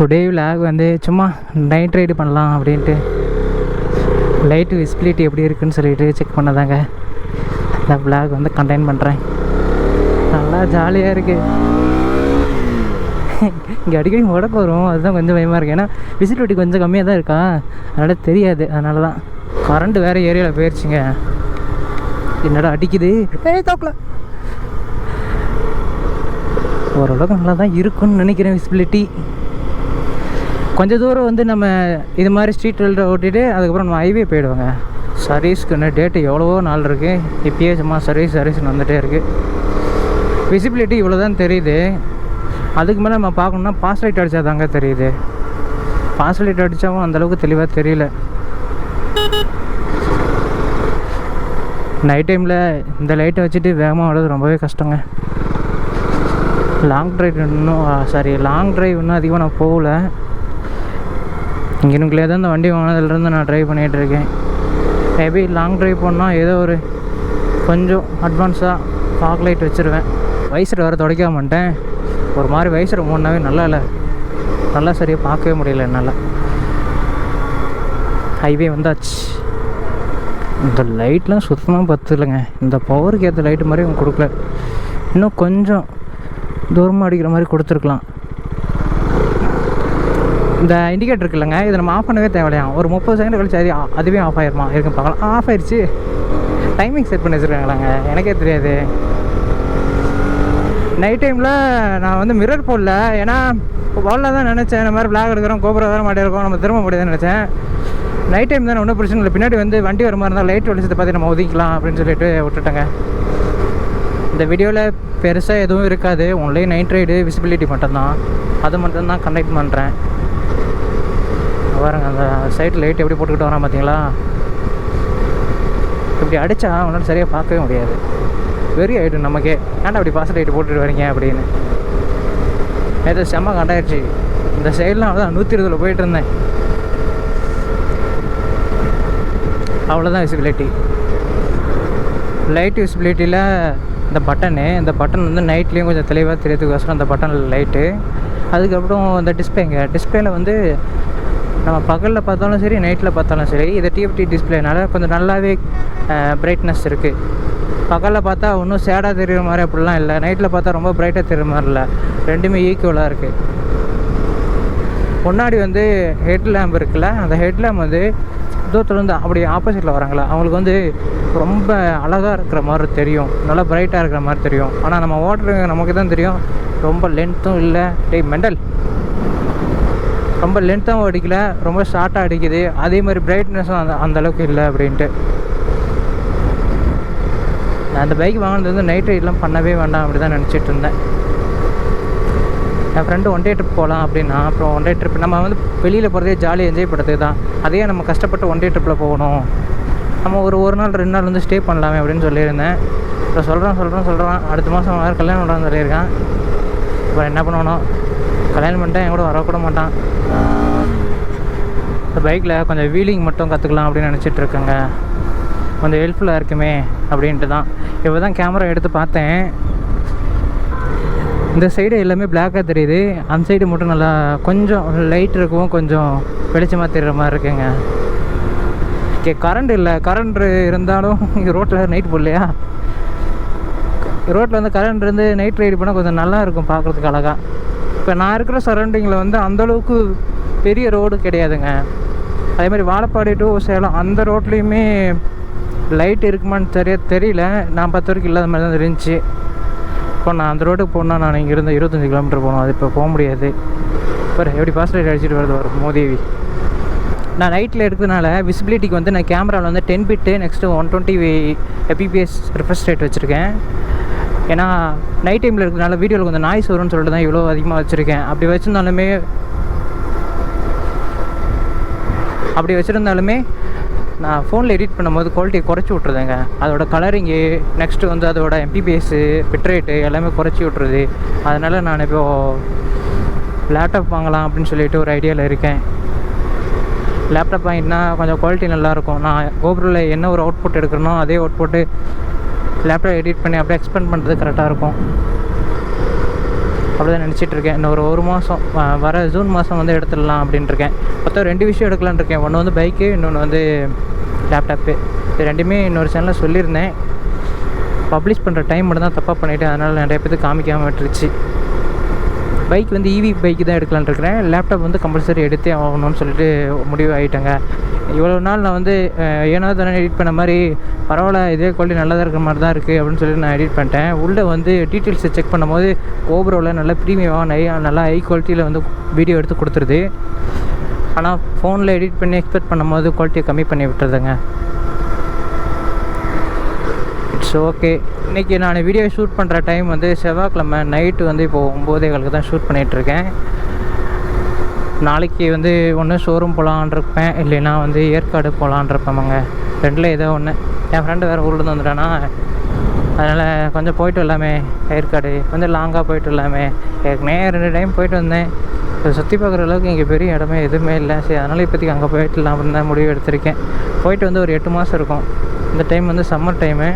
Today vlog வந்து சும்மா night ride பண்ணலாம் அப்படின்ட்டு லைட்டு விசிபிலிட்டி எப்படி இருக்குதுன்னு சொல்லிட்டு செக் பண்ணதாங்க இந்த விலாக் வந்து கண்டெயின் பண்ணுறேன். நல்லா ஜாலியாக இருக்குது. இங்கே அடிக்கடி முடக்க வரும், அதுதான் கொஞ்சம் பயமாக இருக்குது. ஏன்னா விசிபிலிட்டி கொஞ்சம் கம்மியாக தான் இருக்கா, அதனால் தெரியாது. அதனால தான் கரண்ட்டு வேறு ஏரியாவில் போயிடுச்சுங்க. என்னடா அடிக்குது தோக்கல. ஓரளவுக்கு நல்லா தான் இருக்குன்னு நினைக்கிறேன் விசிபிலிட்டி. கொஞ்சம் தூரம் வந்து நம்ம இது மாதிரி ஸ்ட்ரீட் வெல்ட ஓட்டிட்டு அதுக்கப்புறம் நம்ம ஹைவே போயிடுவாங்க. சர்வீஸ்க்குன்னு டேட்டு எவ்வளவோ நாள் இருக்குது. இப்போயே சும்மா சர்வீஸ்னு வந்துகிட்டே இருக்குது. விசிபிலிட்டி இவ்வளோ தான் தெரியுது. அதுக்கு மேலே நம்ம பார்க்கணுன்னா பாஸ் லைட் அடித்தா தாங்க தெரியுது. பாஸ் லைட் அடித்தாவும் அந்தளவுக்கு தெளிவாக தெரியல. நைட் டைமில் இந்த லைட்டை வச்சுட்டு வேகமாக வர்றது ரொம்பவே கஷ்டங்க. லாங் ட்ரைவ் இன்னும் அதிகமாக நான் போகல. இங்கனுக்குள்ளே தான் இந்த வண்டி வாங்கினதுலேருந்து நான் ட்ரைவ் பண்ணிகிட்ருக்கேன். மேபி லாங் ட்ரைவ் போனால் ஏதோ ஒரு கொஞ்சம் அட்வான்ஸாக ஃபாக் லைட் வச்சுருவேன். வைசர் வேறு துடைக்க மாட்டேன். ஒரு மாதிரி வைசர் மூணாவே நல்லா சரியாக பார்க்கவே முடியல என்னால். ஹைவே வந்தாச்சு. இந்த லைட்லாம் சுத்தமாக பத்தலைங்க. இந்த பவருக்கு ஏற்ற லைட்டு மாதிரி அவங்க கொடுக்கல. இன்னும் கொஞ்சம் தூரமாக அடிக்கிற மாதிரி கொடுத்துருக்கலாம். இந்த இண்டிகேட்டர் இருக்குல்லங்க, இதை நம்ம ஆஃப் பண்ணவே தேவையில்லையாம். ஒரு 30 செகண்ட் கழிச்சு அதுவே ஆஃப் ஆகிருமா இருக்குன்னு பார்க்கலாம். ஆஃப் ஆயிடுச்சு. டைமிங் செட் பண்ணி வச்சுருக்காங்களாங்க, எனக்கே தெரியாது. நைட் டைமில் நான் வந்து மிரர் போடல. ஏன்னா போடல தான் நினச்சேன். இந்த மாதிரி விளாக் எடுக்கிறோம், கோபுரம் வேறு மாட்டிருக்கோம், நம்ம திரும்ப முடியாதுன்னு நினச்சேன். நைட் டைம் தானே ஒன்றும் பிரச்சனை இல்லை. பின்னாடி வந்து வண்டி வர மாதிரி இருந்தால் லைட் வெளிச்சத்தை பார்த்து நம்ம ஒதுக்கலாம் அப்படின்னு சொல்லிட்டு விட்டுட்டேங்க. இந்த வீடியோவில் பெருசாக எதுவும் இருக்காது. ஒன்லி நைட் ரைடு விசிபிலிட்டி மட்டும்தான். அது மட்டும்தான் கண்டக்ட் பண்ணுறேன். பாருங்க அந்த சைட் லைட் எப்படி போட்டுக்கிட்டு வரான் பார்த்தீங்களா. இப்படி அடித்தா அவனால் சரியாக பார்க்கவே முடியாது. வெறி ஆகிடும் நமக்கே, ஏன்டா அப்படி பாஸ் லைட்டு போட்டுட்டு வரீங்க அப்படின்னு. நேற்று செம்ம கண்டாயிடுச்சு. இந்த சைட்லாம் அவ்வளோதான் 120 போயிட்டு இருந்தேன். அவ்வளோதான் விசிபிலிட்டி. லைட் விசிபிலிட்டியில் இந்த பட்டன் வந்து நைட்லேயும் கொஞ்சம் தெளிவாக தெரியறதுக்கோசரம் அந்த பட்டனில் லைட்டு. அதுக்கப்புறம் இந்த டிஸ்பிளேயில் வந்து நம்ம பகலில் பார்த்தாலும் சரி நைட்டில் பார்த்தாலும் சரி இது டிஎஃப்டி டிஸ்பிளேனால கொஞ்சம் நல்லாவே பிரைட்னஸ் இருக்குது. பகலில் பார்த்தா ஒன்றும் சேடாக தெரிகிற மாதிரி அப்படிலாம் இல்லை, நைட்டில் பார்த்தா ரொம்ப பிரைட்டாக தெரிகிற மாதிரி இல்லை. ரெண்டுமே ஈக்குவலாக இருக்குது. முன்னாடி வந்து ஹெட் லேம்ப் இருக்குல்ல, அந்த ஹெட் லேம்ப் வந்து தூரத்துலேருந்து அப்படி ஆப்போசிட்டில் வராங்களா, அவங்களுக்கு வந்து ரொம்ப அழகாக இருக்கிற மாதிரி தெரியும், நல்லா பிரைட்டாக இருக்கிற மாதிரி தெரியும். ஆனால் நம்ம ஓட்டுறவங்க நமக்கு தான் தெரியும் ரொம்ப லென்த்தும் இல்லை. மெண்டல் ரொம்ப லென்த்தாகவும் அடிக்கல, ரொம்ப ஷார்ட்டாக அடிக்குது. அதே மாதிரி பிரைட்னஸும் அந்தளவுக்கு இல்லை அப்படின்ட்டு. நான் அந்த பைக் வாங்கினது வந்து நைட் ரைட்லாம் பண்ணவே வேண்டாம் அப்படி தான் நினச்சிட்டு இருந்தேன். என் ஃப்ரெண்டு ஒன் டே ட்ரிப் போகலாம் அப்படின்னா, அப்புறம் ஒன் டே ட்ரிப் நம்ம வந்து வெளியில் போகிறதே ஜாலியாக என்ஜாய் பண்ணுறதுக்கு தான். அதையே நம்ம கஷ்டப்பட்டு ஒன் டே ட்ரிப்பில் போகணும், நம்ம ஒரு நாள் 2 நாள் வந்து ஸ்டே பண்ணலாமே அப்படின்னு சொல்லியிருந்தேன். இப்போ சொல்கிறான் அடுத்த மாதம் வேறு கல்யாணம் பண்ணுறான்னு சொல்லியிருக்கான். இப்போ என்ன பண்ணணும், கல்யாணம் பண்ணிட்டேன் என் கூட வரக்கூட மாட்டான். இந்த பைக்கில் கொஞ்சம் வீலிங் மட்டும் கற்றுக்கலாம் அப்படின்னு நினச்சிட்ருக்கேங்க. கொஞ்சம் ஹெல்ப்ஃபுல்லாக இருக்குமே அப்படின்ட்டு தான். இப்போ தான் கேமரா எடுத்து பார்த்தேன். இந்த சைடு எல்லாமே பிளாக்காக தெரியுது, அந்த சைடு மட்டும் நல்லா கொஞ்சம் லைட் இருக்கவும் கொஞ்சம் வெளிச்சமாக தெரிகிற மாதிரி இருக்குங்க. கரண்ட் இல்லை, கரண்ட் இருந்தாலும் இங்கே ரோட்டில் நைட் போடலையா, ரோட்டில் வந்து கரண்ட் இருந்து நைட் ரைடு பண்ணால் கொஞ்சம் நல்லா இருக்கும் பார்க்குறதுக்கு அழகாக. இப்போ நான் இருக்கிற சரௌண்டிங்கில் வந்து அந்தளவுக்கு பெரிய ரோடு கிடையாதுங்க. அதேமாதிரி வாழப்பாடி டு சேலம் அந்த ரோட்லேயுமே லைட் இருக்குமான்னு சரியாக தெரியல. நான் 10 வரைக்கும் இல்லாத மாதிரி தான் இருந்துச்சு. இப்போ நான் அந்த ரோட்டுக்கு போனால் நான் இங்கே இருந்து 25 கிலோமீட்டர் போகணும். அது இப்போ போக முடியாது. இப்போ எப்படி பாஸ் லைட் அடிச்சுட்டு வருது மோதேவி. நான் நைட்டில் இருக்கிறதுனால விசிபிலிட்டிக்கு வந்து நான் கேமராவில் வந்து 10 பிட்டு நெக்ஸ்ட்டு 120 fps ரிஃப்ரெஷ் ரேட் வச்சுருக்கேன். ஏன்னா நைட் டைமில் இருக்கிறதுனால வீடியோவில் கொஞ்சம் நாய்ஸ் வரும்னு சொல்லிட்டு தான் இவ்வளோ அதிகமாக வச்சுருக்கேன். அப்படி வச்சுருந்தாலுமே நான் ஃபோனில் எடிட் பண்ணும்போது குவாலிட்டியை குறைச்சி விட்ருதேங்க. அதோட கலரிங்கு நெக்ஸ்ட்டு வந்து அதோட எம்பிபிஎஸ்ஸு பிட்ரேட்டு எல்லாமே குறைச்சி விட்ருது. அதனால் நான் இப்போது லேப்டாப் வாங்கலாம் அப்படின்னு சொல்லிட்டு ஒரு ஐடியாவில் இருக்கேன். லேப்டாப் வாங்கிட்டுனா கொஞ்சம் குவாலிட்டி நல்லாயிருக்கும். நான் கோபுரில் என்ன ஒரு அவுட்புட் எடுக்கிறனோ அதே அவுட்புட்டு லேப்டாப் எடிட் பண்ணி அப்படியே எக்ஸ்பெண்ட் பண்ணுறது கரெக்டாக இருக்கும். அப்படி தான் நினச்சிட்ருக்கேன். இன்னும் ஒரு மாதம் வர ஜூன் மாதம் வந்து எடுத்துடலாம் அப்படின்ட்டுருக்கேன். மொத்தம் 2 விஷயம் எடுக்கலான்னு இருக்கேன். ஒன்று வந்து பைக்கு, இன்னொன்று வந்து லேப்டாப்பு. இது ரெண்டுமே இன்னொரு சேனலில் சொல்லியிருந்தேன். பப்ளிஷ் பண்ணுற டைம் மட்டும் தான் தப்பாக பண்ணிவிட்டேன். அதனால் நிறைய பேருக்கு காமிக்காமல் விட்டுருச்சு. பைக் வந்து ஈவி பைக்கு தான் எடுக்கலான்னு இருக்கிறேன். லேப்டாப் வந்து கம்பல்சரி எடுத்தே ஆகணும்னு சொல்லிட்டு முடிவு ஆகிட்டேங்க. இவ்வளோ நாள் நான் வந்து ஏன்னா தானே எடிட் பண்ண மாதிரி பரவாயில்ல, இதே குவாலிட்டி நல்லா தான் இருக்கிற மாதிரி தான் இருக்குது அப்படின்னு சொல்லிட்டு நான் எடிட் பண்ணிட்டேன். உள்ளே வந்து டீட்டெயில்ஸை செக் பண்ணும்போது கோப்ரோவில் நல்லா ப்ரீமியமாக நல்லா ஹை குவாலிட்டியில் வந்து வீடியோ எடுத்து கொடுத்துருது. ஆனால் ஃபோனில் எடிட் பண்ணி எக்ஸ்பெக்ட் பண்ணும்போது குவாலிட்டியை கம்மி பண்ணி விட்டுறதுங்க. It's okay. இன்றைக்கி நான் வீடியோ ஷூட் பண்ணுற டைம் வந்து செவ்வாய்க்கிழமை நைட்டு வந்து இப்போது 9:15 தான் ஷூட் பண்ணிகிட்ருக்கேன். நாளைக்கு வந்து ஒன்று ஷோரூம் போகலான்ருப்பேன், இல்லைன்னா வந்து ஏற்காடு போகலான்ருப்பேங்க. ரெண்டில் ஏதோ ஒன்று. என் ஃப்ரெண்டு வேறு ஊர்லேருந்து வந்துட்டானா, அதனால் கொஞ்சம் போயிட்டு வரலாமே. ஏற்காடு கொஞ்சம் லாங்காக போயிட்டு வரலாமே. ஏற்கனவே 2 டைம் போயிட்டு வந்தேன். சுற்றி பார்க்குற அளவுக்கு இங்கே பெரிய இடமே எதுவுமே இல்லை. சரி, அதனால் இப்போதைக்கு அங்கே போயிட்டுலாம் அப்படின்னு தான் முடிவு எடுத்திருக்கேன். போயிட்டு வந்து ஒரு 8 மாதம் இருக்கும். இந்த டைம் வந்து சம்மர் டைமு.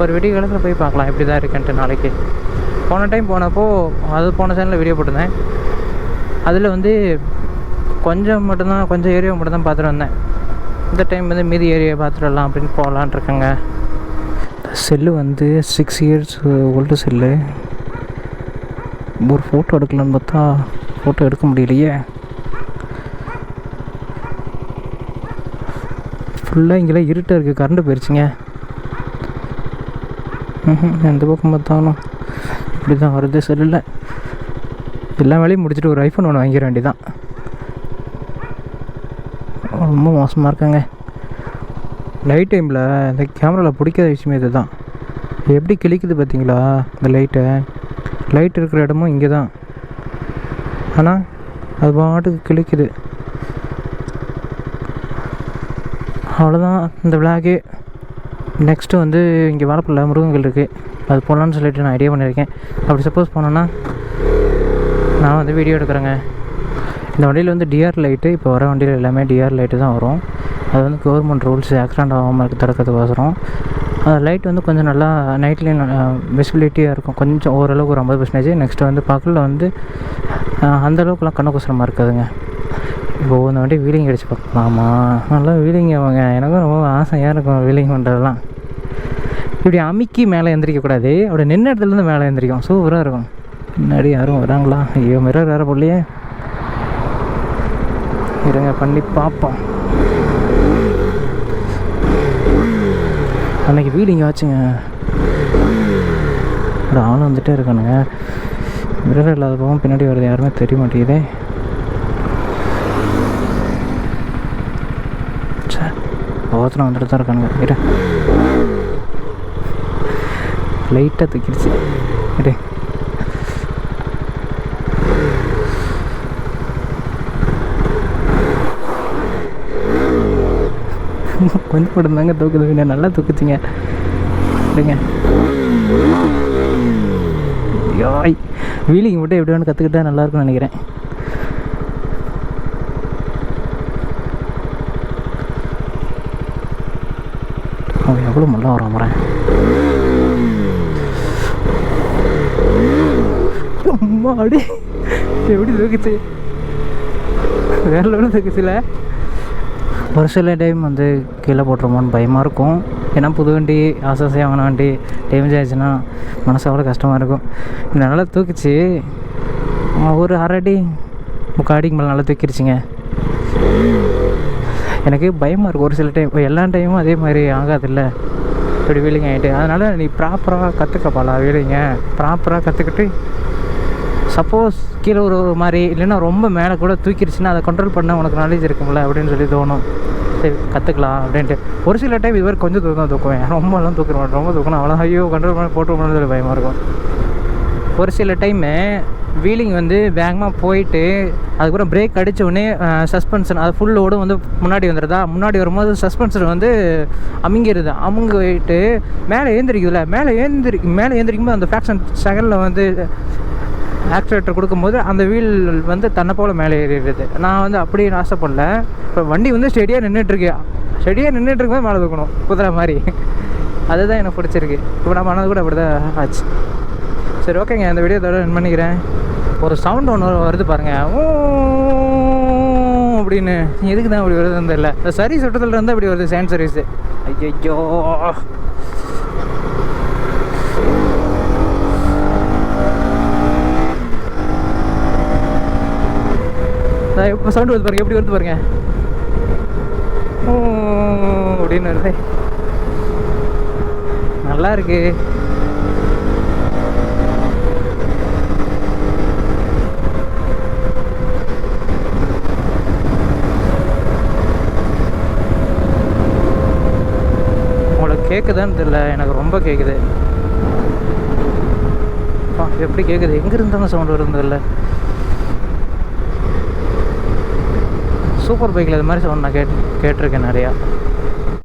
ஒரு விடிய காலத்தில் போய் பார்க்கலாம் எப்படி தான் இருக்குன்ட்டு. நாளைக்கு போன டைம் போனப்போ அது போன சேனலில் வீடியோ போட்டிருந்தேன். அதில் வந்து கொஞ்சம் ஏரியா மட்டும்தான் பார்த்துட்டு வந்தேன். இந்த டைம் வந்து மீதி ஏரியா பார்த்துட்டு வரலாம் அப்படின்னு போகலான் இருக்கேங்க. செல்லு வந்து 6 years ஓல்டு செல்லு. ஒரு ஃபோட்டோ எடுக்கலான்னு பார்த்தா ஃபோட்டோ எடுக்க முடியலையே. ஃபுல்லாக இங்கெல்லாம் இருட்டாக இருக்குது. கரண்ட் போயிடுச்சுங்க. எந்த பக்கம் பார்த்தாலும் இப்படி தான் வருது. செல்லில் எல்லா வேலையும் முடிச்சுட்டு ஒரு ஐஃபோன் ஒன்று வாங்கிட வேண்டியதான். ரொம்ப மோசமாக இருக்காங்க. நைட் டைமில் இந்த கேமராவில் பிடிக்காத விஷயமே இது தான். எப்படி கிழிக்குது பார்த்தீங்களா இந்த லைட் இருக்கிற இடமும் இங்கே தான். ஆனால் அது பாட்டுக்கு கிழிக்குது. அவ்வளோதான் இந்த விளாகு. நெக்ஸ்ட்டு வந்து இங்கே வாழப்பள்ள முருகங்கள் இருக்குது, அது போகலான்னு சொல்லிட்டு நான் ஐடியா பண்ணியிருக்கேன். அப்படி சப்போஸ் போனோன்னா நான் வந்து வீடியோ எடுக்கிறேங்க. இந்த வண்டியில் வந்து டிஆர் லைட்டு, இப்போ வர வண்டியில் எல்லாமே டிஆர் லைட்டு தான் வரும். அது வந்து கவர்மெண்ட் ரூல்ஸ் ஆக்சிடென்ட் ஆகாமல் இருக்க தடுக்கிறதுக்கோசரம். அந்த லைட் வந்து கொஞ்சம் நல்லா நைட்லேயும் விசிபிலிட்டியாக இருக்கும். கொஞ்சம் ஓரளவுக்கு ஒரு 50%. நெக்ஸ்ட்டு வந்து பகலில் வந்து அந்தளவுக்குலாம் கண்ணக்கோசரமாக இருக்காதுங்க. இப்போ இந்த வண்டி வீலிங் அடித்து பார்க்கலாமா? நல்லா வீலிங் ஆவாங்க. எனக்கும் ரொம்ப ஆசையாக இருக்கும் வீலிங் பண்ணுறதுலாம். இப்படி அமுக்கி மேலே எழுந்திரிக்கக்கூடாது, அப்படி நின்ன இடத்துலேருந்து மேலே எழுந்திரிக்கும். சூப்பராக இருக்கும். முன்னாடி யாரும் வராங்களா? ஐயோ, மிரர் வேறு போடலையே. இருங்க பண்ணி பார்ப்போம். அன்றைக்கி வீலிங் ஆச்சுங்க. ஒரு ஆள் வந்துகிட்டே இருக்கானுங்க. மிரர் இல்லாத போகும் பின்னாடி வருது, யாருமே தெரிய மாட்டேங்குதே. ஒவ்வொருத்தரும் வந்துட்டு தான் இருக்கானுங்க. இரு, லைட்டாக தூக்கிடுச்சு. இரு, கொஞ்சம் போட்டுருந்தாங்க தூக்குது. நல்லா தூக்குச்சிங்க. இல்லைங்க, யாய் வீலிங் மட்டும் எப்படி வேணும் கற்றுக்கிட்டா நல்லாயிருக்குன்னு நினைக்கிறேன். அவன் எவ்வளோ மல்ல வரான் மரேன். அம்மாடி எப்படி தூக்குச்சு, வேற லெவலில் தூக்குச்சுல. ஒரு சில டைம் வந்து கீழே போட்டுருமோன்னு பயமாக இருக்கும். ஏன்னா புது வண்டி, ஆசாசியாக வாங்கின வண்டி டேமேஜ் ஆகிடுச்சுன்னா மனசு அவ்வளோ கஷ்டமாக இருக்கும். இந்த நல்லா தூக்கிச்சு. ஒரு 1/2 அடி 3/4 அடிக்கு மேலே நல்லா தூக்கிடுச்சிங்க. எனக்கு பயமாக இருக்கும் ஒரு சில டைம். எல்லா டைமும் அதே மாதிரி ஆகாதில்ல, இப்படி வீலிங் ஆகிட்டு. அதனால் நீ ப்ராப்பராக கற்றுக்கப்பாளா வீலிங்க. ப்ராப்பராக கற்றுக்கிட்டு சப்போஸ் கீழே ஒரு மாதிரி இல்லைன்னா ரொம்ப மேலே கூட தூக்கிடுச்சுன்னா அதை கண்ட்ரோல் பண்ண உனக்கு நாலேஜ் இருக்கும்ல அப்படின்னு சொல்லி தோணும். சரி கற்றுக்கலாம் அப்படின்ட்டு. ஒரு சில டைம் இது வரை கொஞ்சம் தூக்கம் தூக்குவேன், ரொம்பலாம் தூக்க மாட்டேன். ரொம்ப தூக்கணும் அவ்வளோ ஐயோ கண்ட்ரோல் பண்ணி போட்டு சொல்லி பயமாக இருக்கும். ஒரு சில டைமு வீலிங் வந்து வேகமாக போயிட்டு அதுக்கப்புறம் பிரேக் அடித்த உடனே சஸ்பென்ஷன் அது ஃபுல் லோடும் வந்து முன்னாடி வந்துடுதா. முன்னாடி வரும்போது சஸ்பென்ஷன் வந்து அமுங்கிடுது. அமுங்கிட்டு மேலே ஏந்திரிக்குதுல்ல, மேலே ஏந்திரிக்கும் போது அந்த ஃப்ராக்ஷன் செகண்டில் வந்து ஆக்சிலேட்டர் கொடுக்கும்போது அந்த வீல் வந்து தன்னை போல் மேலே ஏறிடுது. நான் வந்து அப்படியே ஆசைப்படல. இப்போ வண்டி வந்து ஸ்டெடியாக நின்றுட்டுருக்கும்போது மேலே தூக்கணும் குதிரை மாதிரி. அதுதான் எனக்கு பிடிச்சிருக்கு. இப்போ நான் பண்ணது கூட அப்படி தான் ஆச்சு. சரி ஓகேங்க, இந்த வீடியோ இதோட ரன் பண்ணிக்கிறேன். ஒரு சவுண்ட் ஒன்று வருது பாருங்கள், ஊ அப்படின்னு. எதுக்கு தான் அப்படி வருதுன்னு தெரியல. இந்த சர்வீஸ் விட்டத்தில் இருந்தால் அப்படி வருது, சேண்ட் சர்வீஸு. ஐயோ இப்போ சவுண்டு வருது பாருங்க, எப்படி வருது பாருங்க, அப்படின்னு வருது. நல்லா இருக்கு. உங்களுக்கு கேட்குதான்னு தெரியல, எனக்கு ரொம்ப கேட்குது. எப்படி கேட்குது, எங்கே இருந்தாலும் சவுண்டு வருது இல்லை. சூப்பர் பைக்கில் இது மாதிரி சவுண்ட் நான் கேட்டிருக்கேன் நிறையா.